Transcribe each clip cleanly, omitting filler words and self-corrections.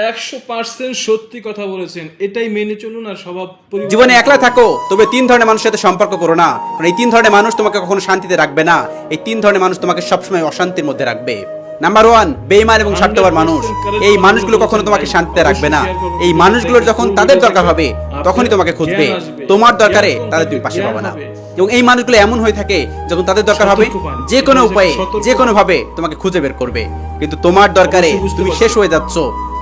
100% সত্যি কথা বলেছেন, এটাই মেনে চলুন। আর স্বভাব জীবনে একলা থাকো, তবে 3 ধরনের মানুষের সাথে সম্পর্ক করো না, কারণ এই 3 ধরনের মানুষ তোমাকে কখনো শান্তিতে রাখবে না। এই 3 ধরনের মানুষ তোমাকে সবসময় অশান্তির মধ্যে রাখবে। নাম্বার 1, বেঈমান এবং স্বার্থপর মানুষ। এই মানুষগুলো কখনো তোমাকে শান্তিতে রাখবে না। এই মানুষগুলোর যখন তাদের দরকার হবে তখনই তোমাকে খুঁজবে, তোমার দরকারে তাদের তুমি পাশে পাবে না। এবং এই মানুষগুলো এমন হয়ে থাকে, যখন তাদের দরকার হবে যে কোনো উপায়ে যে কোনো ভাবে তোমাকে খুঁজে বের করবে, কিন্তু তোমার দরকারে তুমি শেষ হয়ে যাচ্ছ,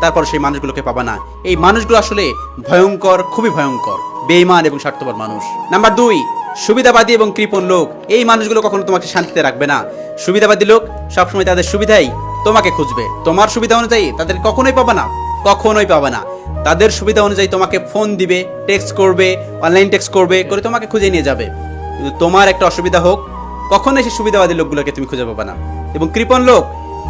তারপর সেই মানুষগুলোকে পাবা না। এই মানুষগুলো আসলে ভয়ঙ্কর, খুবই ভয়ঙ্কর, বেঈমান এবং স্বার্থপর মানুষ। নাম্বার 2, সুবিধাবাদী এবং কৃপণ লোক। এই মানুষগুলো কখনো তোমাকে শান্তিতে রাখবে না। সুবিধাবাদী লোক সবসময় তাদের সুবিধাই তোমাকে খুঁজবে, তোমার সুবিধা অনুযায়ী তাদের কখনোই পাবে না, কখনোই পাবে না। তাদের সুবিধা অনুযায়ী তোমাকে ফোন দিবে, টেক্সট করবে, অনলাইন টেক্সট করবে, করে তোমাকে খুঁজে নিয়ে যাবে। কিন্তু তোমার একটা অসুবিধা হোক, কখনোই সেই সুবিধাবাদী লোকগুলোকে তুমি খুঁজে পাবে না। এবং কৃপণ লোক,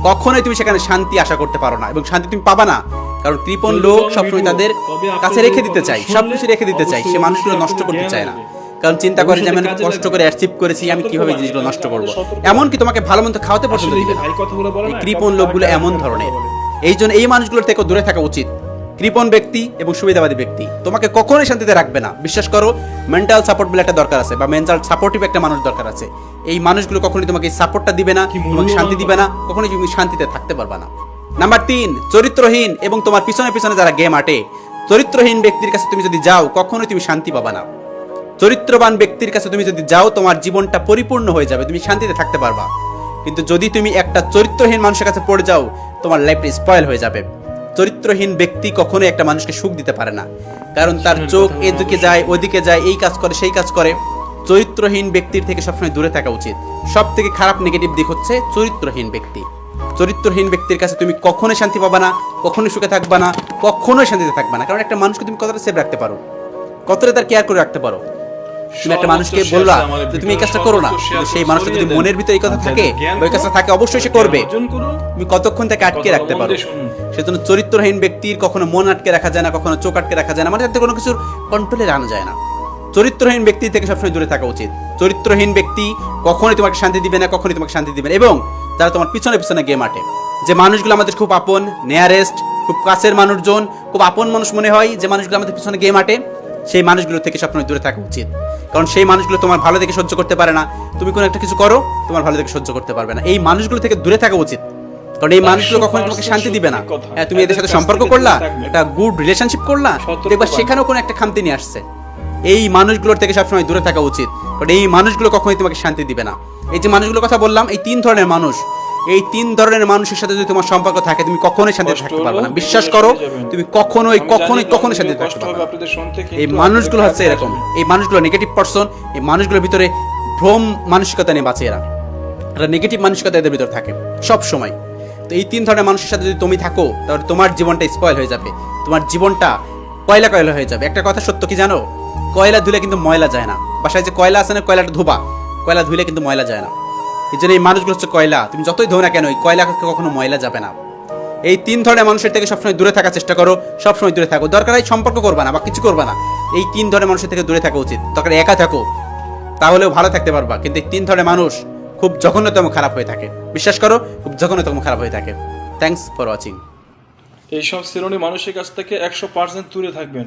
কখনোই তুমি সেখানে শান্তি আশা করতে পারো না এবং শান্তি তুমি পাবা না, কারণ কৃপণ লোক সবসময় তাদের কাছে রেখে দিতে চায়, সবকিছু রেখে দিতে চায়, সে মানুষগুলো নষ্ট করতে চায় না। কারণ চিন্তা করে যে আমি কষ্ট করে অ্যাচিভ করেছি, আমি কিভাবে জিনিসগুলো নষ্ট করবো, এমনকি তোমাকে ভালো মন্দ খাওয়াতে পর্যন্ত দিবে না। এই কৃপণ লোকগুলো এমন ধরনের, এই জন্য এই মানুষগুলোর থেকে দূরে থাকা উচিত। কৃপণ ব্যক্তি এবং সুবিধাবাদী ব্যক্তি তোমাকে কখনোই শান্তিতে রাখবে না। বিশ্বাস করো, মেন্টাল সাপোর্ট বলে একটা দরকার আছে, বা মেন্টাল সাপোর্টিভ একটা মানুষ দরকার আছে। এই মানুষগুলো কখনোই তোমাকে সাপোর্টটা দিবে না, তোমাকে শান্তি দিবে না, কখনোই তুমি শান্তিতে থাকতে পারবে না। নাম্বার 3, চরিত্রহীন এবং তোমার পিছনে পিছনে যারা গেম আটে। চরিত্রহীন ব্যক্তির কাছে তুমি যদি যাও, কখনোই তুমি শান্তি পাবা না। চরিত্রবান ব্যক্তির কাছে তুমি যদি যাও, তোমার জীবনটা পরিপূর্ণ হয়ে যাবে, তুমি শান্তিতে থাকতে পারবা। কিন্তু যদি তুমি একটা চরিত্রহীন মানুষের কাছে পড়ে যাও, তোমার লাইফটা স্পয়েল হয়ে যাবে। চরিত্রহীন ব্যক্তি কখনোই একটা মানুষকে সুখ দিতে পারে না, কারণ তার চোখ এদিকে যায় ওদিকে যায়, এই কাজ করে সেই কাজ করে। চরিত্রহীন ব্যক্তির থেকে সবসময় দূরে থাকা উচিত। সব থেকে খারাপ নেগেটিভ দিক হচ্ছে চরিত্রহীন ব্যক্তি। চরিত্রহীন ব্যক্তির কাছে তুমি কখনোই শান্তি পাবা না, কখনোই সুখে থাকবা না, কখনোই শান্তিতে থাকবা না। কারণ একটা মানুষকে তুমি কতটা সেভ রাখতে পারো, কতটা তার কেয়ার করে রাখতে পারো। তুমি একটা মানুষকে বললা যে তুমি এই কাজটা করো না, কিন্তু সেই মানুষটা যদি মনের ভিতরে এই কথা থাকে, ওই কাজটা থাকে, অবশ্যই সে করবে। তুমি কতক্ষণ তাকে আটকে রাখতে পারো। সেজন্য চরিত্রহীন ব্যক্তির কখনো মন আটকে রাখা যায় না, কখনো চোখ আটকে রাখা যায় না, মানে তাতে কোনো কিছুর কন্ট্রোলে আনা যায় না। চরিত্রহীন ব্যক্তি থেকে সবসময় দূরে থাকা উচিত। চরিত্রহীন ব্যক্তি কখনোই তোমাকে শান্তি দিবে না, কখনোই তোমাকে শান্তি দিবে না। এবং যারা তোমার পিছনে পিছনে গেম আটে, যে মানুষগুলো আমাদের খুব আপন, নিয়ারেস্ট, খুব কাছের মানুষজন, খুব আপন মানুষ মনে হয়, যে মানুষগুলো আমাদের পিছনে গেম আটে, সেই মানুষগুলো থেকে সবসময় দূরে থাকা উচিত। কারণ সেই মানুষগুলো তোমার ভালো দেখে সহ্য করতে পারে না। তুমি কোনো একটা কিছু করো, তোমার ভালো দেখে সহ্য করতে পারবে না। এই মানুষগুলো থেকে দূরে থাকা উচিত, কারণ এই মানুষগুলো কখনো তোমাকে শান্তি দিবে না। হ্যাঁ, তুমি এদের সাথে সম্পর্ক করলা, একটা গুড রিলেশনশিপ করলা, দেখবা সেখানেও কোনো একটা খামতি নিয়ে আসছে। এই মানুষগুলোর থেকে সবসময় দূরে থাকা উচিত, কারণ এই মানুষগুলো কখনোই তোমাকে শান্তি দিবে না। এই যে মানুষগুলোর কথা বললাম, এই 3 ধরনের মানুষ, এই 3 ধরনের মানুষের সাথে যদি তোমার সম্পর্ক থাকে, তুমি কখনোই শান্তিতে থাকতে পারবে না। বিশ্বাস করো, তুমি কখনোই কখনোই কখনোই শান্তিতে থাকতে পারবে না। এই মানুষগুলো হচ্ছে এরকম, এই মানুষগুলো নেগেটিভ পারসন। এই মানুষগুলোর ভিতরে ভ্রম মানসিকতা নিয়ে বাঁচে এরা, নেগেটিভ মানসিকতা এদের ভিতরে থাকে সব সময়। তো এই 3 ধরনের মানুষের সাথে যদি তুমি থাকো, তাহলে তোমার জীবনটা স্পয়েল হয়ে যাবে, তোমার জীবনটা কয়লা কয়লা হয়ে যাবে। একটা কথা সত্য কি জানো, কয়লা ধুলে কিন্তু ময়লা যায় না। বাসায় যে কয়লা আছে না, কয়লাটা ধোবা, কয়লা ধুলে কিন্তু ময়লা যায় না। এই জন্য এই মানুষগুলো হচ্ছে কয়লা, তুমি যতই ধো না কেন, এই কয়লা কখনো ময়লা যাবে না। এই 3 ধরনের মানুষের থেকে সবসময় দূরে থাকার চেষ্টা করো, সবসময় দূরে থাকো। দরকার হয় সম্পর্ক করবা না বা কিছু করবা না, এই 3 ধরনের মানুষের থেকে দূরে থাকা উচিত। দরকার একা থাকো, তাহলেও ভালো থাকতে পারবা। কিন্তু এই 3 ধরনের মানুষ খুব জঘন্যতম খারাপ হয়ে থাকে। বিশ্বাস করো, খুব জঘন্যতম খারাপ হয়ে থাকে। Thanks for watching. এইসব শ্রেণী মানুষের কাছ থেকে 100% দূরে থাকবেন।